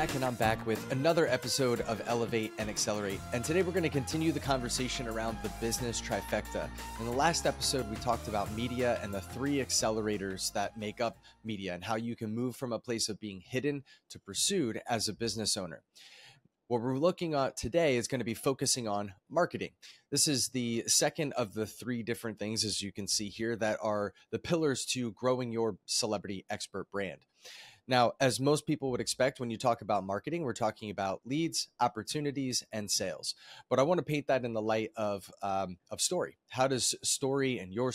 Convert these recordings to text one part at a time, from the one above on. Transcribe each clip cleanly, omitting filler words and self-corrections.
Zach, and I'm back with another episode of Elevate and Accelerate. And today we're going to continue the conversation around the business trifecta. In the last episode, we talked about media and the three accelerators that make up media and how you can move from a place of being hidden to pursued as a business owner. What we're looking at today is going to be focusing on marketing. This is the second of the three different things, as you can see here, that are the pillars to growing your celebrity expert brand. Now, as most people would expect, when you talk about marketing, we're talking about leads, opportunities, and sales. But I want to paint that in the light of story. How does story and your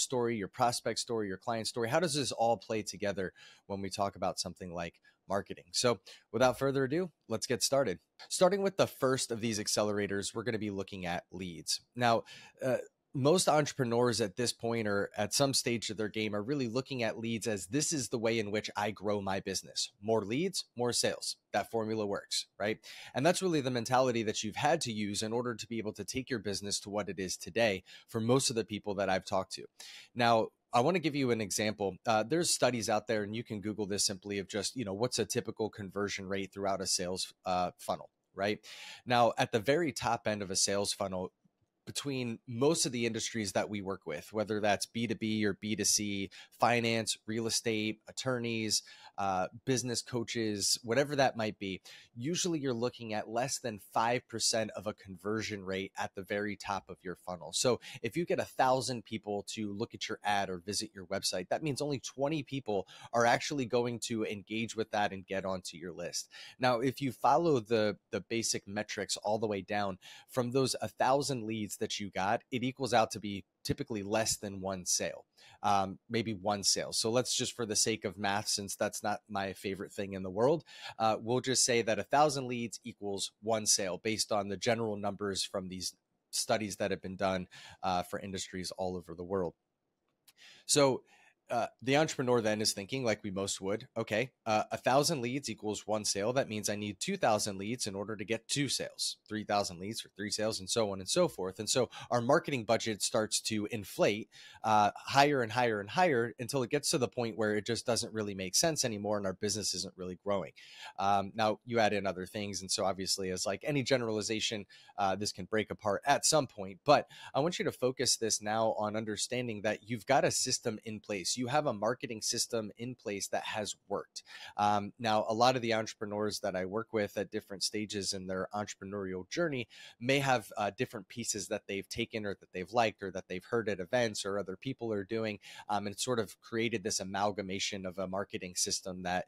prospect story, your client story, how does this all play together when we talk about something like marketing? So without further ado, let's get started. Starting with the first of these accelerators, we're going to be looking at leads. Now, most entrepreneurs at this point or at some stage of their game are really looking at leads as this is the way in which I grow my business. More leads, more sales. That formula works, right? And that's really the mentality that you've had to use in order to be able to take your business to what it is today for most of the people that I've talked to. Now, I want to give you an example. There's studies out there, and you can Google this simply of just, what's a typical conversion rate throughout a sales funnel, right? Now, at the very top end of a sales funnel, between most of the industries that we work with, whether that's B2B or B2C, finance, real estate, attorneys, business coaches, whatever that might be, usually you're looking at less than 5% of a conversion rate at the very top of your funnel. So if you get 1,000 people to look at your ad or visit your website, that means only 20 people are actually going to engage with that and get onto your list. Now, if you follow the basic metrics all the way down, from those 1,000 leads that you got, it equals out to be typically less than one sale, maybe one sale. So let's just, for the sake of math, since that's not my favorite thing in the world, we'll just say that 1,000 leads equals one sale based on the general numbers from these studies that have been done for industries all over the world. So the entrepreneur then is thinking, like we most would, okay, 1,000 leads equals one sale. That means I need 2,000 leads in order to get two sales, 3,000 leads for three sales, and so on and so forth. And so our marketing budget starts to inflate higher and higher and higher until it gets to the point where it just doesn't really make sense anymore and our business isn't really growing. Now, you add in other things. And so obviously, as like any generalization, this can break apart at some point. But I want you to focus this now on understanding that you've got a system in place. You have a marketing system in place that has worked. Now, a lot of the entrepreneurs that I work with at different stages in their entrepreneurial journey may have different pieces that they've taken or that they've liked or that they've heard at events or other people are doing, and it's sort of created this amalgamation of a marketing system that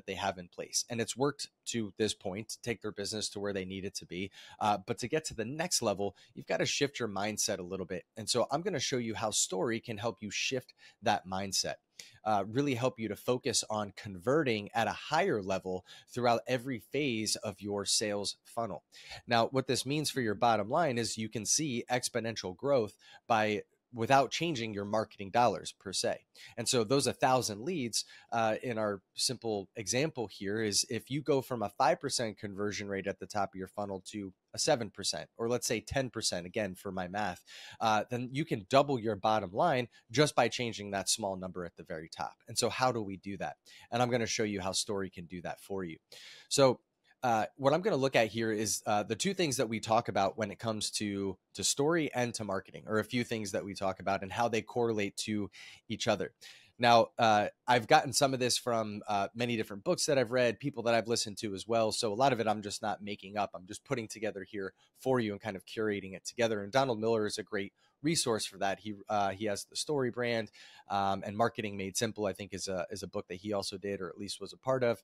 they have in place. And it's worked to this point to take their business to where they need it to be. But to get to the next level, you've got to shift your mindset a little bit. And so I'm going to show you how story can help you shift that mindset. Really help you to focus on converting at a higher level throughout every phase of your sales funnel. Now, what this means for your bottom line is you can see exponential growth without changing your marketing dollars per se. And so those 1,000 leads in our simple example here is if you go from a 5% conversion rate at the top of your funnel to a 7%, or let's say 10%, again, for my math, then you can double your bottom line just by changing that small number at the very top. And so how do we do that? And I'm going to show you how story can do that for you. So what I'm going to look at here is the two things that we talk about when it comes to story and to marketing, or a few things that we talk about and how they correlate to each other. Now, I've gotten some of this from many different books that I've read, people that I've listened to as well. So a lot of it I'm just not making up. I'm just putting together here for you and kind of curating it together. And Donald Miller is a great resource for that. He has the Story Brand, and Marketing Made Simple, I think is a book that he also did, or at least was a part of,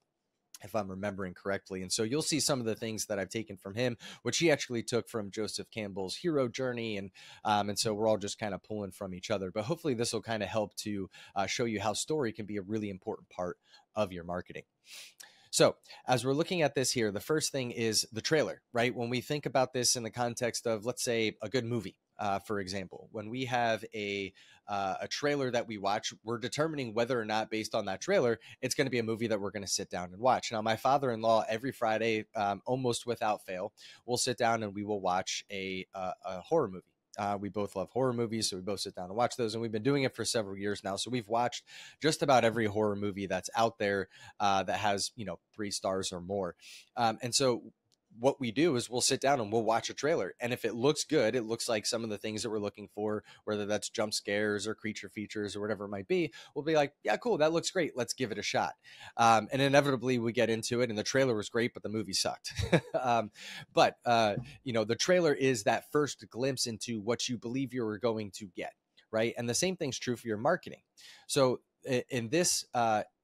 if I'm remembering correctly. And so you'll see some of the things that I've taken from him, which he actually took from Joseph Campbell's Hero Journey. And so we're all just kind of pulling from each other. But hopefully this will kind of help to show you how story can be a really important part of your marketing. So as we're looking at this here, the first thing is the trailer, right? When we think about this in the context of, let's say, a good movie, for example, when we have a trailer that we watch, we're determining whether or not, based on that trailer, it's going to be a movie that we're going to sit down and watch. Now, my father-in-law, every Friday, almost without fail, will sit down and we will watch a horror movie. We both love horror movies, so we both sit down and watch those, and we've been doing it for several years now. So we've watched just about every horror movie that's out there that has 3 stars or more. And so what we do is we'll sit down and we'll watch a trailer, and if it looks good, it looks like some of the things that we're looking for, whether that's jump scares or creature features or whatever it might be, we'll be like, yeah, cool, that looks great, let's give it a shot. And inevitably we get into it, and the trailer was great, but the movie sucked. But the trailer is that first glimpse into what you believe you're going to get, right? And the same thing's true for your marketing. So in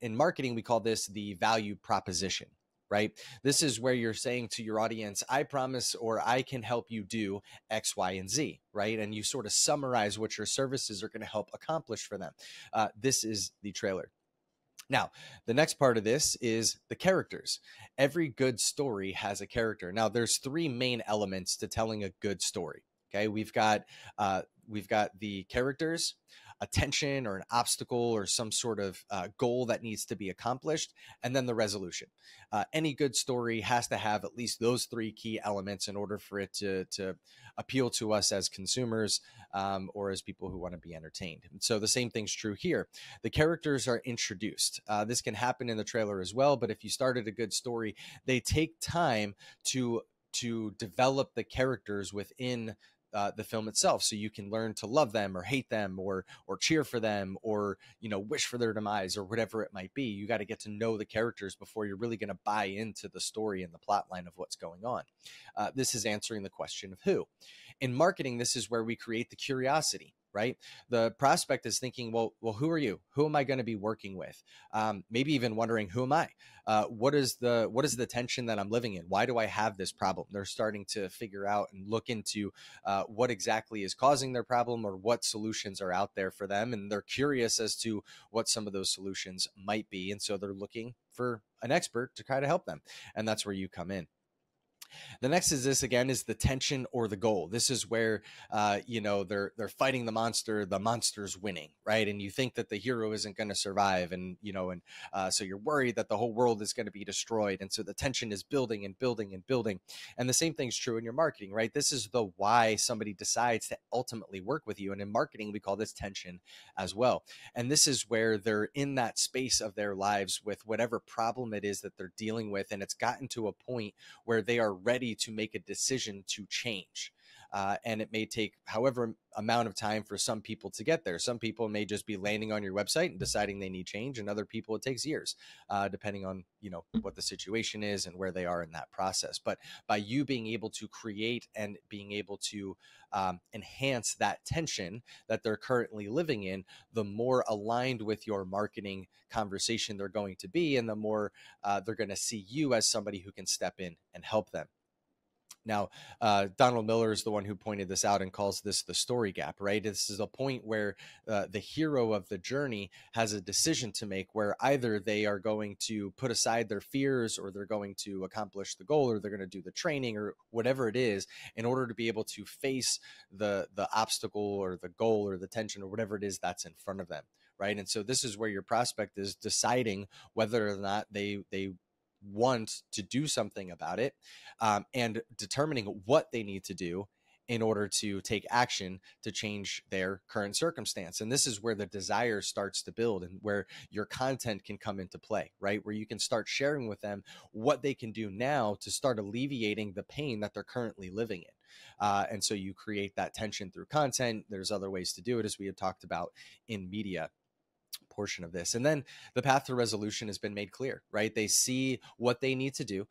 marketing, we call this the value proposition, right? This is where you're saying to your audience, I promise, or I can help you do X, Y, and Z, right? And you sort of summarize what your services are going to help accomplish for them. This is the trailer. Now, the next part of this is the characters. Every good story has a character. Now, there's 3 main elements to telling a good story. Okay, we've got the characters, a tension or an obstacle or some sort of goal that needs to be accomplished, and then the resolution. Any good story has to have at least those 3 key elements in order for it to appeal to us as consumers or as people who want to be entertained. And so the same thing's true here. The characters are introduced. This can happen in the trailer as well, but if you started a good story, they take time to develop the characters within the film itself, so you can learn to love them or hate them or cheer for them or wish for their demise or whatever it might be. You got to get to know the characters before you're really going to buy into the story and the plot line of what's going on. This is answering the question of who. In marketing, this is where we create the curiosity, right? The prospect is thinking, well, who are you? Who am I going to be working with? Maybe even wondering, who am I? What is the tension that I'm living in? Why do I have this problem? They're starting to figure out and look into what exactly is causing their problem or what solutions are out there for them. And they're curious as to what some of those solutions might be. And so they're looking for an expert to try to help them. And that's where you come in. The next is this again is the tension or the goal. This is where they're fighting the monster's winning, right? And you think that the hero isn't going to survive, and so you're worried that the whole world is going to be destroyed, and so the tension is building and building and building. And the same thing's true in your marketing, right? This is the why somebody decides to ultimately work with you, and in marketing we call this tension as well. And this is where they're in that space of their lives with whatever problem it is that they're dealing with, and it's gotten to a point where they are ready to make a decision to change. And it may take however amount of time for some people to get there. Some people may just be landing on your website and deciding they need change, and other people it takes years, depending on what the situation is and where they are in that process. But by you being able to create and being able to enhance that tension that they're currently living in, the more aligned with your marketing conversation they're going to be, and the more they're going to see you as somebody who can step in and help them. Now, Donald Miller is the one who pointed this out and calls this the story gap, right? This is a point where the hero of the journey has a decision to make, where either they are going to put aside their fears, or they're going to accomplish the goal, or they're going to do the training or whatever it is in order to be able to face the obstacle or the goal or the tension or whatever it is that's in front of them, right? And so this is where your prospect is deciding whether or not they want to do something about it, and determining what they need to do in order to take action to change their current circumstance. And this is where the desire starts to build, and where your content can come into play, right? Where you can start sharing with them what they can do now to start alleviating the pain that they're currently living in. And so you create that tension through content. There's other ways to do it, as we had talked about in media portion of this. And then the path to resolution has been made clear, right? They see what they need to do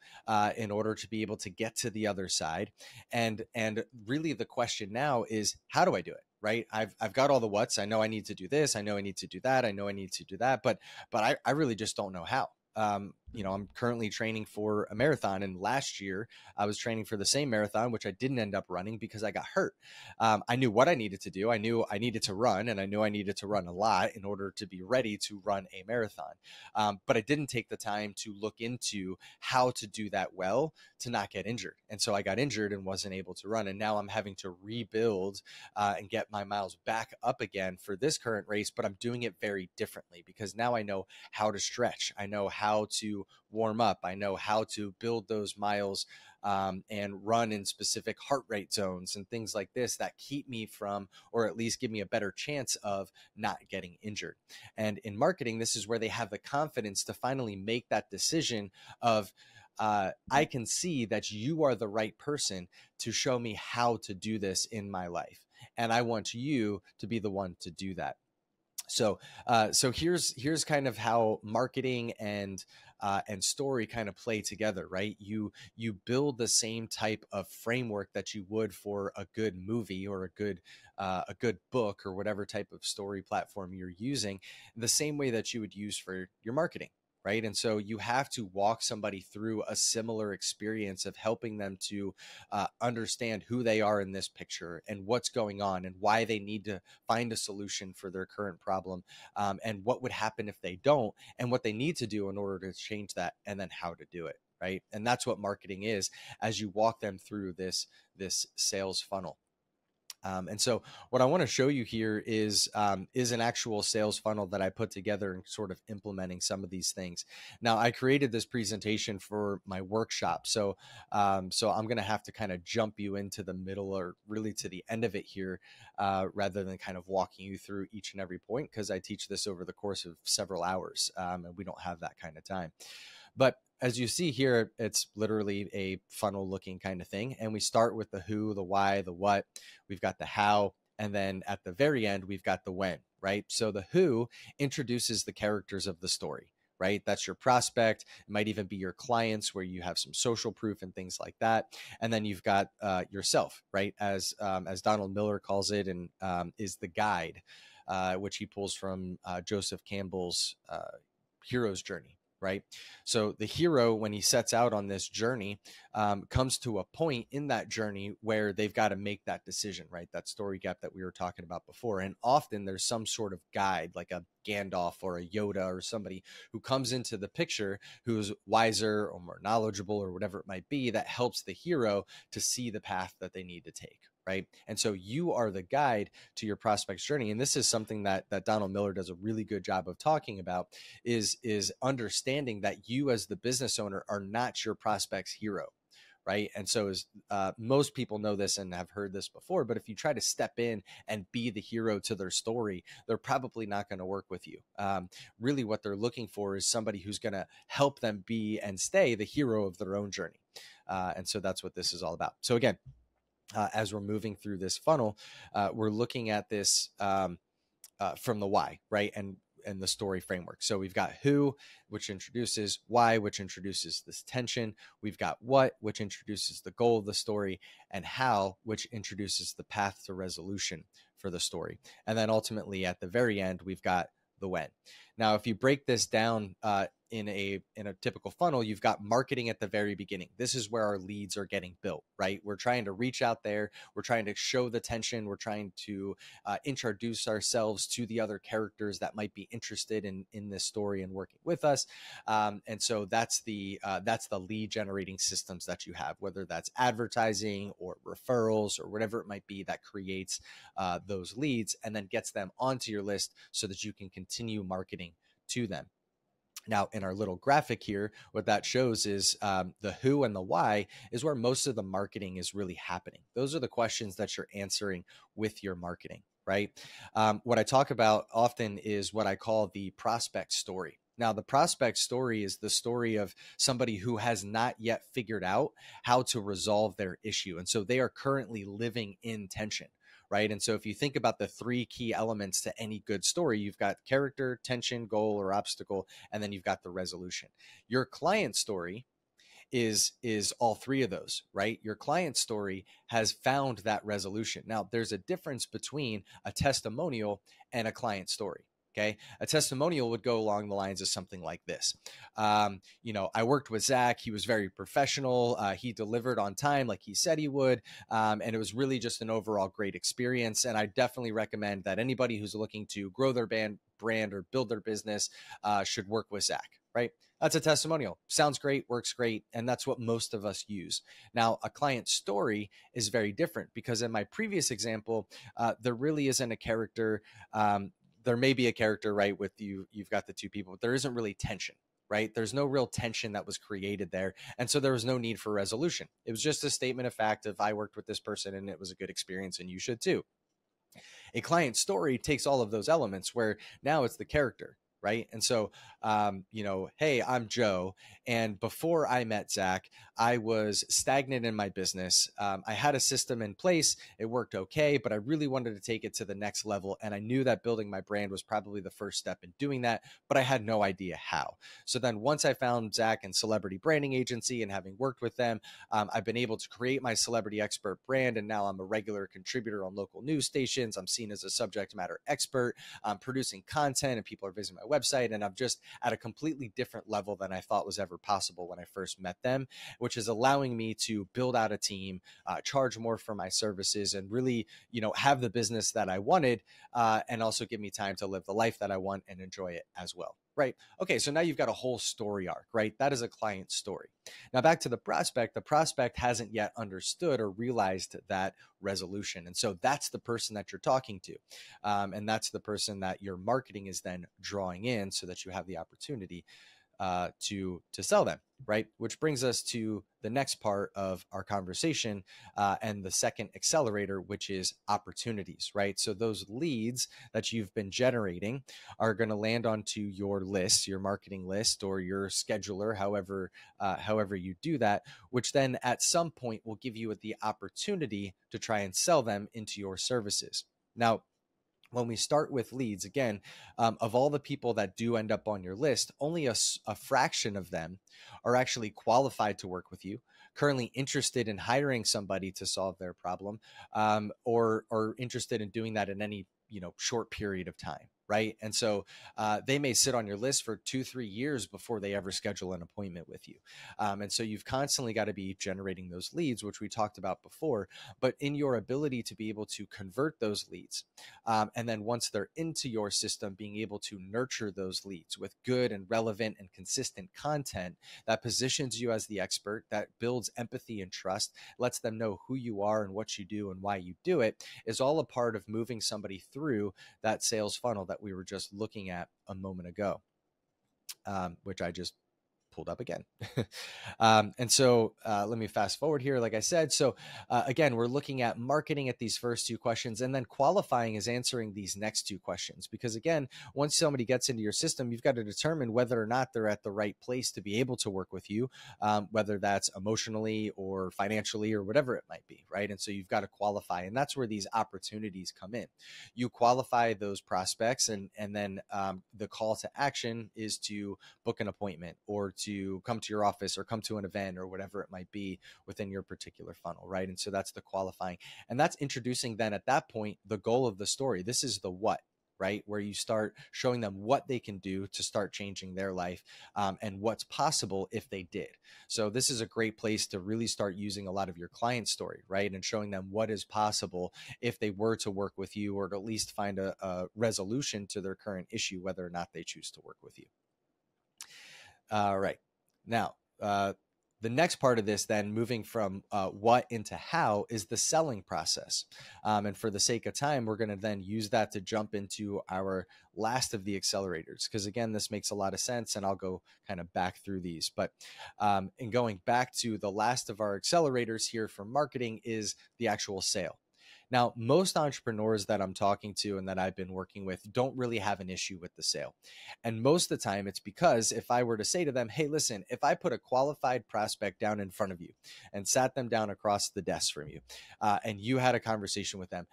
in order to be able to get to the other side. And really the question now is, how do I do it? Right? I've got all the what's. I know I need to do this. I know I need to do that. I know I need to do that. But I really just don't know how. I'm currently training for a marathon, and last year I was training for the same marathon, which I didn't end up running because I got hurt. I knew what I needed to do. I knew I needed to run, and I knew I needed to run a lot in order to be ready to run a marathon. But I didn't take the time to look into how to do that well to not get injured. And so I got injured and wasn't able to run. And now I'm having to rebuild and get my miles back up again for this current race, but I'm doing it very differently because now I know how to stretch. I know how to warm up. I know how to build those miles and run in specific heart rate zones and things like this that keep me from, or at least give me a better chance of not getting injured. And in marketing, this is where they have the confidence to finally make that decision of, I can see that you are the right person to show me how to do this in my life. And I want you to be the one to do that. So, so here's kind of how marketing and story kind of play together, right? You build the same type of framework that you would for a good movie or a good book or whatever type of story platform you're using, the same way that you would use for your marketing. Right. And so you have to walk somebody through a similar experience of helping them to understand who they are in this picture and what's going on and why they need to find a solution for their current problem, and what would happen if they don't, and what they need to do in order to change that, and then how to do it. Right. And that's what marketing is, as you walk them through this sales funnel. And so what I want to show you here is an actual sales funnel that I put together and sort of implementing some of these things. Now, I created this presentation for my workshop. So so I'm going to have to kind of jump you into the middle, or really to the end of it here, rather than kind of walking you through each and every point, because I teach this over the course of several hours, and we don't have that kind of time. But as you see here, it's literally a funnel looking kind of thing. And we start with the who, the why, the what. We've got the how. And then at the very end, we've got the when, right? So the who introduces the characters of the story, right? That's your prospect. It might even be your clients, where you have some social proof and things like that. And then you've got yourself, right? As Donald Miller calls it, and is the guide, which he pulls from Joseph Campbell's Hero's Journey. Right. So the hero, when he sets out on this journey, comes to a point in that journey where they've got to make that decision, right? That story gap that we were talking about before. And often there's some sort of guide, like a Gandalf or a Yoda or somebody who comes into the picture who's wiser or more knowledgeable or whatever it might be, that helps the hero to see the path that they need to take. Right. And so you are the guide to your prospect's journey. And this is something that Donald Miller does a really good job of talking about, is understanding that you as the business owner are not your prospect's hero. Right. And so as most people know this and have heard this before, but if you try to step in and be the hero to their story, they're probably not going to work with you. Really, what they're looking for is somebody who's going to help them be and stay the hero of their own journey. And so that's what this is all about. So again, as we're moving through this funnel, we're looking at this from the why, right? And the story framework. So we've got who, which introduces; why, which introduces this tension; we've got what, which introduces the goal of the story; and how, which introduces the path to resolution for the story. And then ultimately at the very end, we've got the when. Now, if you break this down in a typical funnel, you've got marketing at the very beginning. This is where our leads are getting built, right? We're trying to reach out there. We're trying to show the tension. We're trying to introduce ourselves to the other characters that might be interested in this story and working with us. And so that's the lead generating systems that you have, whether that's advertising or referrals or whatever it might be, that creates those leads and then gets them onto your list so that you can continue marketing to them. Now, in our little graphic here, what that shows is the who and the why is where most of the marketing is really happening. Those are the questions that you're answering with your marketing, right? What I talk about often is what I call the prospect story. Now, the prospect story is the story of somebody who has not yet figured out how to resolve their issue. And so they are currently living in tension. Right. And so if you think about the three key elements to any good story, you've got character, tension, goal, or obstacle, and then you've got the resolution. Your client story is all three of those, right? Your client story has found that resolution. Now, there's a difference between a testimonial and a client story. Okay. A testimonial would go along the lines of something like this. I worked with Zach. He was very professional. He delivered on time like he said he would. And it was really just an overall great experience. And I definitely recommend that anybody who's looking to grow their brand or build their business should work with Zach, right? That's a testimonial. Sounds great, works great. And that's what most of us use. Now, a client story is very different, because in my previous example, there really isn't a character. There may be a character, right, with you've got the two people, but there isn't really tension, right? There's no real tension that was created there. And so there was no need for resolution. It was just a statement of fact of I worked with this person and it was a good experience and you should too. A client story takes all of those elements where now it's the character, right? And so, hey, I'm Joe. And before I met Zach, I was stagnant in my business. I had a system in place. It worked okay, but I really wanted to take it to the next level. And I knew that building my brand was probably the first step in doing that, but I had no idea how. So then once I found Zach and Celebrity Branding Agency and having worked with them, I've been able to create my Celebrity Expert brand. And now I'm a regular contributor on local news stations. I'm seen as a subject matter expert. I'm producing content and people are visiting my website. And I'm just at a completely different level than I thought was ever possible when I first met them, which is allowing me to build out a team, charge more for my services, and really, have the business that I wanted, and also give me time to live the life that I want and enjoy it as well. Right. Okay. So now you've got a whole story arc, right? That is a client story. Now back to the prospect hasn't yet understood or realized that resolution. And so that's the person that you're talking to. And that's the person that your marketing is then drawing in so that you have the opportunity to sell them, right? Which brings us to the next part of our conversation and the second accelerator, which is opportunities, right? So those leads that you've been generating are going to land onto your list, your marketing list, or your scheduler, however you do that, which then at some point will give you the opportunity to try and sell them into your services. Now, when we start with leads, again, of all the people that do end up on your list, only a fraction of them are actually qualified to work with you, currently interested in hiring somebody to solve their problem, or interested in doing that in any short period of time. Right. And so they may sit on your list for 2-3 years before they ever schedule an appointment with you. And so you've constantly got to be generating those leads, which we talked about before, but in your ability to be able to convert those leads. And then once they're into your system, being able to nurture those leads with good and relevant and consistent content that positions you as the expert, that builds empathy and trust, lets them know who you are and what you do and why you do it, is all a part of moving somebody through that sales funnel that we were just looking at a moment ago, which I just pulled up again. And so let me fast forward here. Like I said, so again, we're looking at marketing at these first two questions, and then qualifying is answering these next two questions. Because again, once somebody gets into your system, you've got to determine whether or not they're at the right place to be able to work with you, whether that's emotionally or financially or whatever it might be, right? And so you've got to qualify, and that's where these opportunities come in. You qualify those prospects, and then the call to action is to book an appointment or to come to your office or come to an event or whatever it might be within your particular funnel, right? And so that's the qualifying. And that's introducing then at that point, the goal of the story. This is the what, right? Where you start showing them what they can do to start changing their life, and what's possible if they did. So this is a great place to really start using a lot of your client story, right? And showing them what is possible if they were to work with you, or to at least find a resolution to their current issue, whether or not they choose to work with you. All right. Now, the next part of this, then moving from what into how, is the selling process. And for the sake of time, we're going to then use that to jump into our last of the accelerators, because again, this makes a lot of sense, and I'll go kind of back through these. But in going back to the last of our accelerators here for marketing is the actual sale. Now, most entrepreneurs that I'm talking to and that I've been working with don't really have an issue with the sale. And most of the time it's because if I were to say to them, hey, listen, if I put a qualified prospect down in front of you and sat them down across the desk from you, and you had a conversation with them,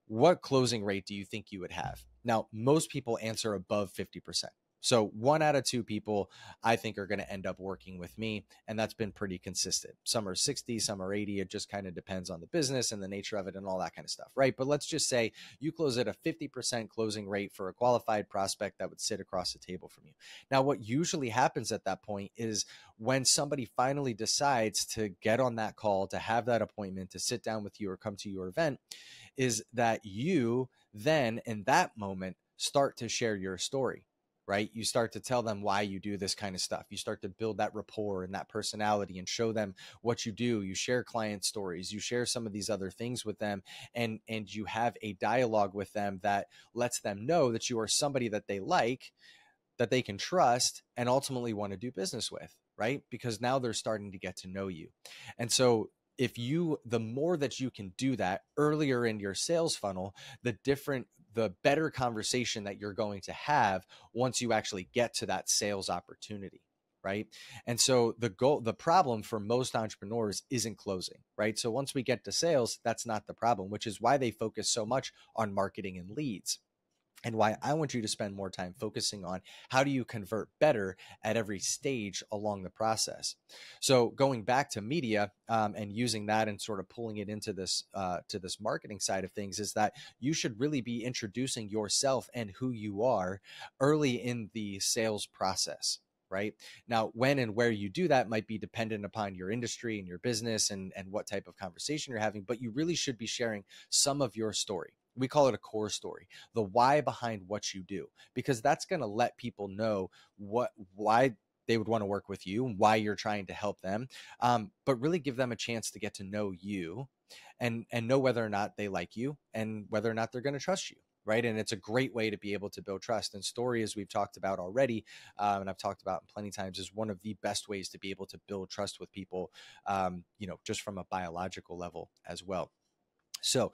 what closing rate do you think you would have? Now, most people answer above 50%. So 1 out of 2 people I think are going to end up working with me. And that's been pretty consistent. Some are 60, some are 80. It just kind of depends on the business and the nature of it and all that kind of stuff, right? But let's just say you close at a 50% closing rate for a qualified prospect that would sit across the table from you. Now, what usually happens at that point is when somebody finally decides to get on that call, to have that appointment, to sit down with you or come to your event, is that you then in that moment start to share your story. Right? You start to tell them why you do this kind of stuff. You start to build that rapport and that personality and show them what you do. You share client stories. You share some of these other things with them, and you have a dialogue with them that lets them know that you are somebody that they like, that they can trust and ultimately want to do business with, right? Because now they're starting to get to know you. And so the more that you can do that earlier in your sales funnel, the better conversation that you're going to have once you actually get to that sales opportunity. Right. And so the problem for most entrepreneurs isn't closing, right? So once we get to sales, that's not the problem, which is why they focus so much on marketing and leads. And why I want you to spend more time focusing on how do you convert better at every stage along the process. So going back to media and using that and sort of pulling it into this to this marketing side of things, is that you should really be introducing yourself and who you are early in the sales process. Right now, when and where you do that might be dependent upon your industry and your business and what type of conversation you're having, but you really should be sharing some of your story. We call it a core story, the why behind what you do, because that's going to let people know why they would want to work with you, why you're trying to help them, but really give them a chance to get to know you and know whether or not they like you and whether or not they're going to trust you. Right. And it's a great way to be able to build trust. And story, as we've talked about already, and I've talked about plenty of times, is one of the best ways to be able to build trust with people, just from a biological level as well. So,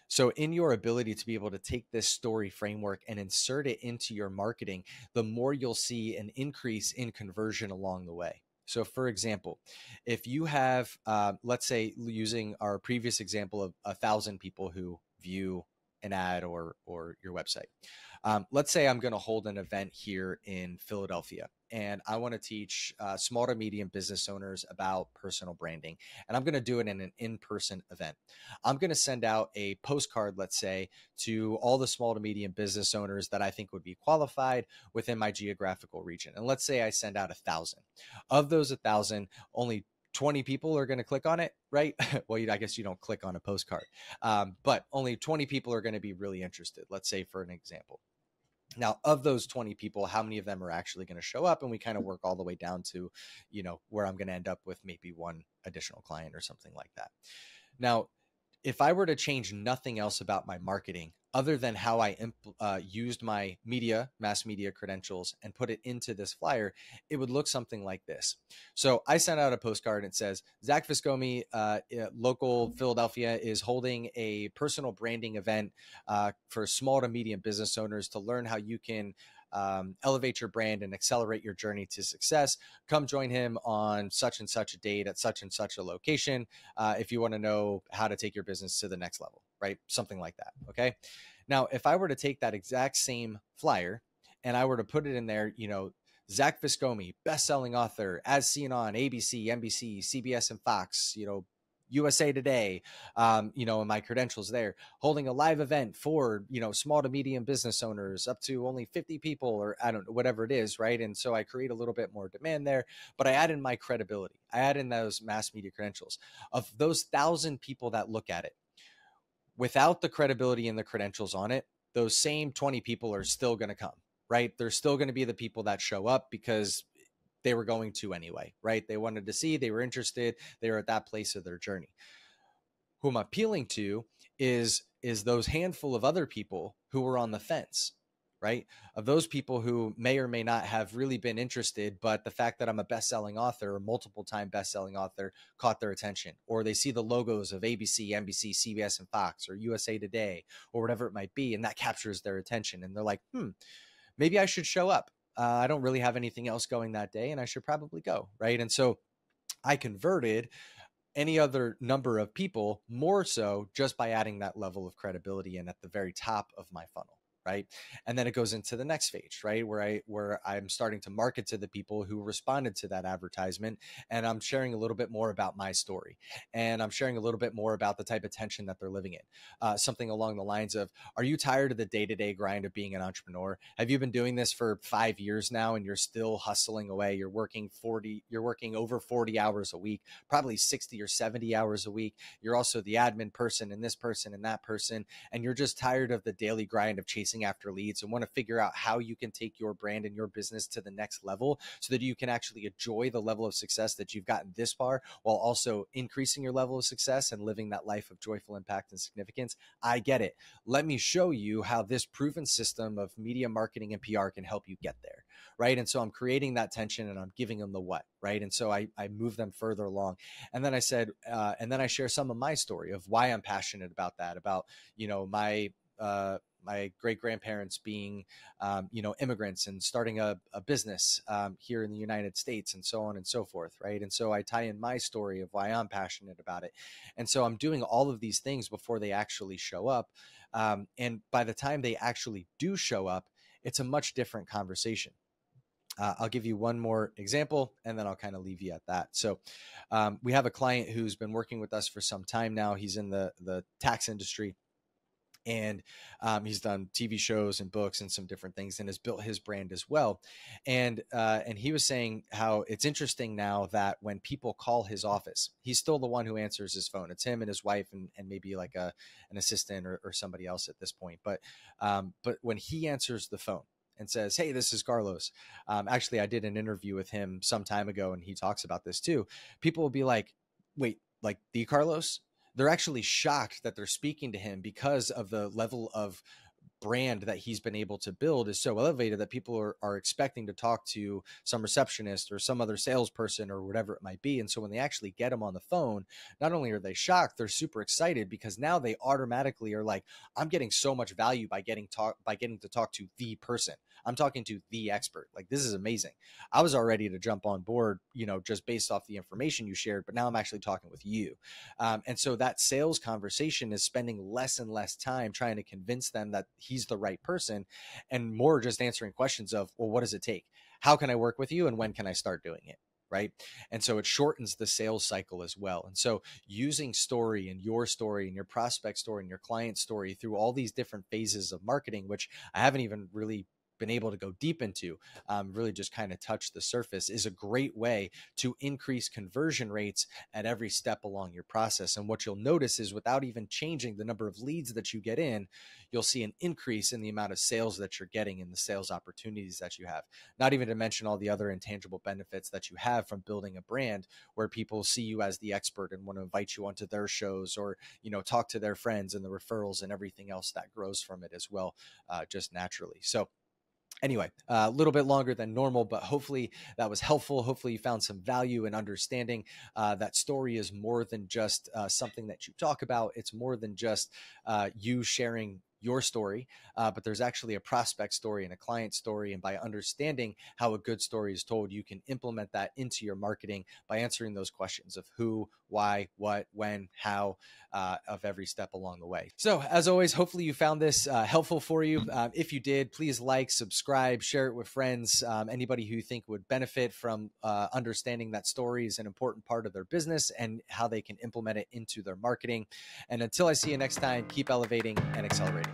so in your ability to be able to take this story framework and insert it into your marketing, the more you'll see an increase in conversion along the way. So for example, if you have, let's say using our previous example of 1,000 people who view an ad or your website. Let's say I'm going to hold an event here in Philadelphia, and I want to teach small to medium business owners about personal branding. And I'm going to do it in an in-person event. I'm going to send out a postcard, let's say, to all the small to medium business owners that I think would be qualified within my geographical region. And let's say I send out 1,000. Of those 1,000, only 20 people are going to click on it, right? Well, I guess you don't click on a postcard, but only 20 people are going to be really interested, let's say, for an example. Now, of those 20 people, how many of them are actually going to show up? And we kind of work all the way down to, where I'm going to end up with maybe one additional client or something like that. Now, if I were to change nothing else about my marketing other than how I used my mass media credentials and put it into this flyer, it would look something like this. So I sent out a postcard and it says, Zach Viscomi, local Philadelphia, is holding a personal branding event for small to medium business owners to learn how you can elevate your brand and accelerate your journey to success. Come join him on such and such a date at such and such a location if you want to know how to take your business to the next level, right? Something like that. Okay. Now, if I were to take that exact same flyer and I were to put it in there, Zach Viscomi, best-selling author, as seen on ABC, NBC, CBS, and Fox, USA Today, and my credentials there, holding a live event for, small to medium business owners up to only 50 people, or I don't know, whatever it is, right? And so I create a little bit more demand there, but I add in my credibility. I add in those mass media credentials. Of those 1,000 people that look at it, without the credibility and the credentials on it, those same 20 people are still going to come, right? They're still going to be the people that show up because they were going to anyway, right? They wanted to see, they were interested, they were at that place of their journey. Who I'm appealing to is those handful of other people who were on the fence, right? Of those people who may or may not have really been interested, but the fact that I'm a best-selling author or multiple-time best-selling author caught their attention, or they see the logos of ABC, NBC, CBS, and Fox, or USA Today, or whatever it might be, and that captures their attention, and they're like, maybe I should show up. I don't really have anything else going that day, and I should probably go, right? And so I converted any other number of people more so just by adding that level of credibility in at the very top of my funnel. Right. And then it goes into the next phase, right? Where I'm starting to market to the people who responded to that advertisement. And I'm sharing a little bit more about my story. And I'm sharing a little bit more about the type of tension that they're living in. Something along the lines of, are you tired of the day-to-day grind of being an entrepreneur? Have you been doing this for 5 years now and you're still hustling away? You're working over 40 hours a week, probably 60 or 70 hours a week. You're also the admin person and this person and that person. And you're just tired of the daily grind of chasing chasing after leads and want to figure out how you can take your brand and your business to the next level so that you can actually enjoy the level of success that you've gotten this far while also increasing your level of success and living that life of joyful impact and significance, I get it. Let me show you how this proven system of media marketing and PR can help you get there, right? And so I'm creating that tension and I'm giving them the what, right? And so I move them further along. And then I said, and then I share some of my story of why I'm passionate about that, about, my great-grandparents being, immigrants and starting a business here in the United States and so on and so forth, right? And so I tie in my story of why I'm passionate about it. And so I'm doing all of these things before they actually show up. And by the time they actually do show up, it's a much different conversation. I'll give you one more example and then I'll kind of leave you at that. So we have a client who's been working with us for some time now. He's in the tax industry. And he's done TV shows and books and some different things and has built his brand as well. And he was saying how it's interesting now that when people call his office, he's still the one who answers his phone. It's him and his wife and maybe like an assistant or somebody else at this point. But when he answers the phone and says, "Hey, this is Carlos." Actually, I did an interview with him some time ago and he talks about this too. People will be like, "Wait, like the Carlos?" They're actually shocked that they're speaking to him because of the level of brand that he's been able to build is so elevated that people are expecting to talk to some receptionist or some other salesperson or whatever it might be. And so when they actually get him on the phone, not only are they shocked, they're super excited because now they automatically are like, I'm getting so much value by getting to talk to the person. I'm talking to the expert. Like, this is amazing. I was all ready to jump on board, just based off the information you shared, but now I'm actually talking with you. And so that sales conversation is spending less and less time trying to convince them that he's the right person and more just answering questions of, well, what does it take? How can I work with you? And when can I start doing it? Right. And so it shortens the sales cycle as well. And so using story and your prospect story and your client story through all these different phases of marketing, which I haven't even really been able to go deep into, really just kind of touch the surface, is a great way to increase conversion rates at every step along your process. And what you'll notice is without even changing the number of leads that you get in, you'll see an increase in the amount of sales that you're getting and the sales opportunities that you have. Not even to mention all the other intangible benefits that you have from building a brand where people see you as the expert and want to invite you onto their shows or, talk to their friends and the referrals and everything else that grows from it as well, just naturally. So anyway, a little bit longer than normal, but hopefully that was helpful. Hopefully you found some value in understanding that story is more than just something that you talk about. It's more than just you sharing your story, but there's actually a prospect story and a client story. And by understanding how a good story is told, you can implement that into your marketing by answering those questions of who, why, what, when, how, of every step along the way. So as always, hopefully you found this helpful for you. If you did, please like, subscribe, share it with friends, anybody who you think would benefit from understanding that story is an important part of their business and how they can implement it into their marketing. And until I see you next time, keep elevating and accelerating.